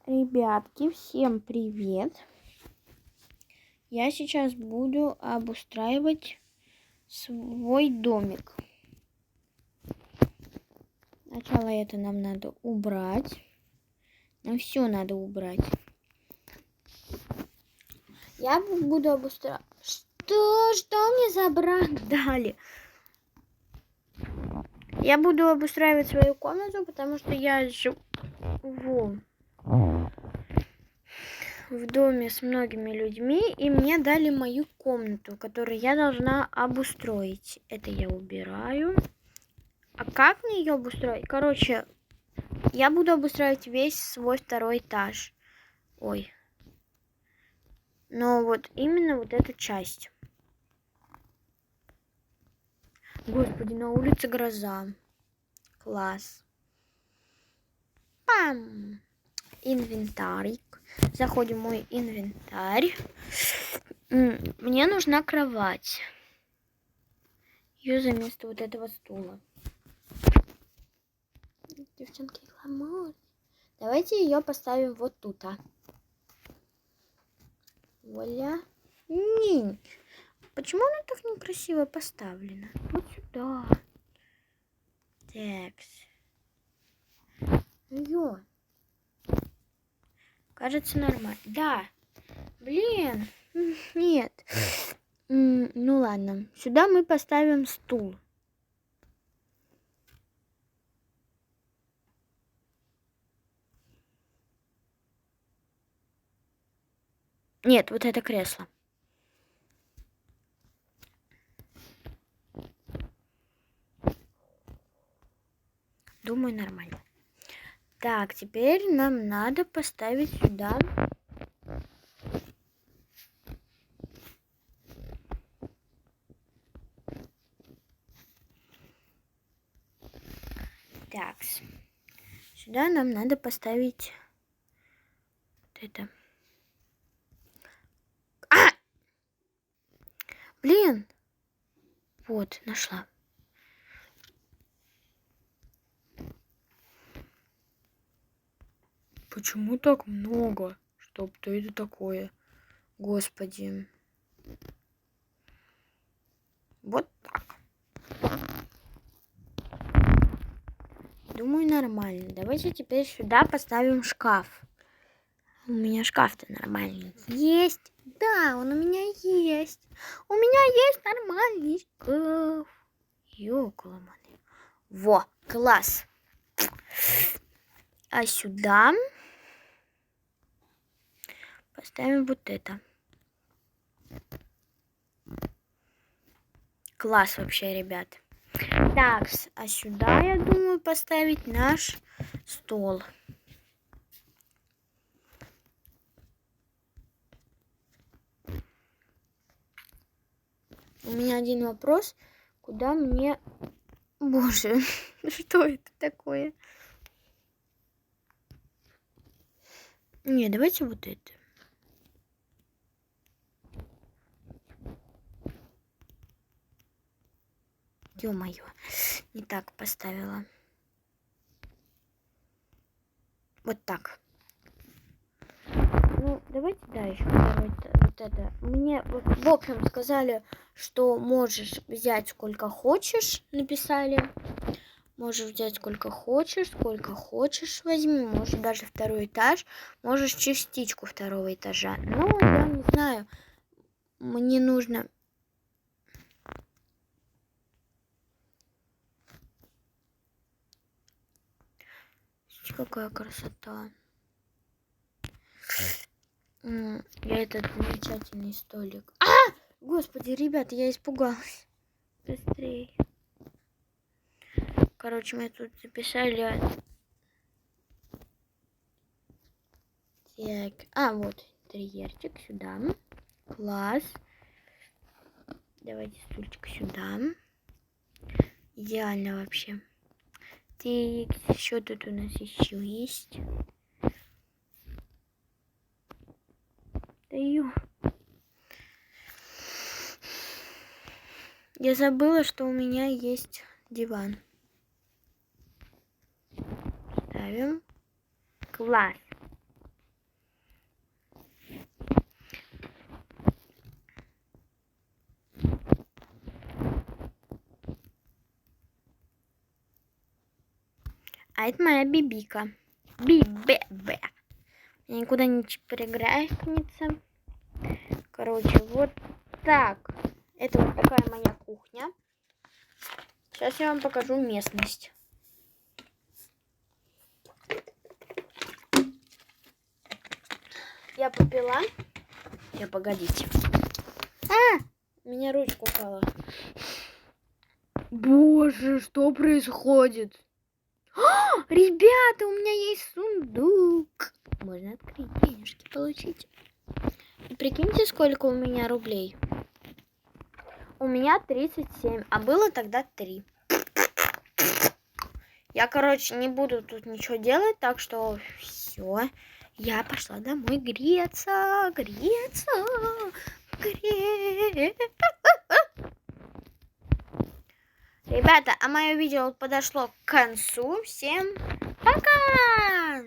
Ребятки, всем привет! Я сейчас буду обустраивать свой домик. Сначала это нам надо убрать. Нам все надо убрать. Я буду обустраивать... Что мне забрать дали? Я буду обустраивать свою комнату, потому что я живу в доме с многими людьми, и мне дали мою комнату, которую я должна обустроить. Это я убираю. А как мне ее обустроить? Короче, я буду обустраивать весь свой второй этаж. Ой. Но вот именно вот эту часть. Господи, на улице гроза. Класс. Пам! Инвентарик. Заходим в мой инвентарь. Мне нужна кровать. Ее за место вот этого стула. Девчонки, гламур. Давайте ее поставим вот тут. Вуаля. Не. Почему она так некрасиво поставлена? Вот сюда. Так. Ее. Кажется, нормально. Да. Блин. Нет. Ну ладно. Сюда мы поставим стул. Нет, вот это кресло. Думаю, нормально. Так, теперь нам надо поставить сюда... Так, сюда нам надо поставить вот это. Блин! Вот, нашла. Почему так много? Что это такое? Господи. Вот так. Думаю, нормально. Давайте теперь сюда поставим шкаф. У меня шкаф-то нормальный есть. Да, он у меня есть. У меня есть нормальный шкаф. Ёкаламаны. Во, класс. А сюда поставим вот это. Класс вообще, ребят. Так, а сюда, я думаю, поставить наш стол. У меня один вопрос. Куда мне... Боже, что это такое? Не, давайте вот это. Ё-моё, не так поставила. Вот так. Ну, давайте дальше. Вот это. Мне, в общем, сказали, что можешь взять сколько хочешь, написали. Можешь взять сколько хочешь возьми. Можешь даже второй этаж, можешь частичку второго этажа. Но я не знаю, мне нужно... Какая красота. Я этот замечательный столик. Господи, ребята, я испугалась. Быстрее. Короче, мы тут записали. Так. Вот. Интерьерчик сюда. Класс. Давайте стульчик сюда. Идеально вообще. Так, что тут у нас еще есть? Я забыла, что у меня есть диван. Ставим. Класс. А это моя бибика. Бибе. Никуда не перегрязнется. Короче, вот так. Это вот такая моя кухня. Сейчас я вам покажу местность. Я попила. Погодите. Меня ручка упала. Боже, что происходит? Ребята, у меня есть сундук. Можно открыть, денежки получить. И прикиньте, сколько у меня рублей. У меня 37, а было тогда 3. Я, короче, не буду тут ничего делать, так что все. Я пошла домой греться. Ребята, а мое видео подошло к концу. Всем пока!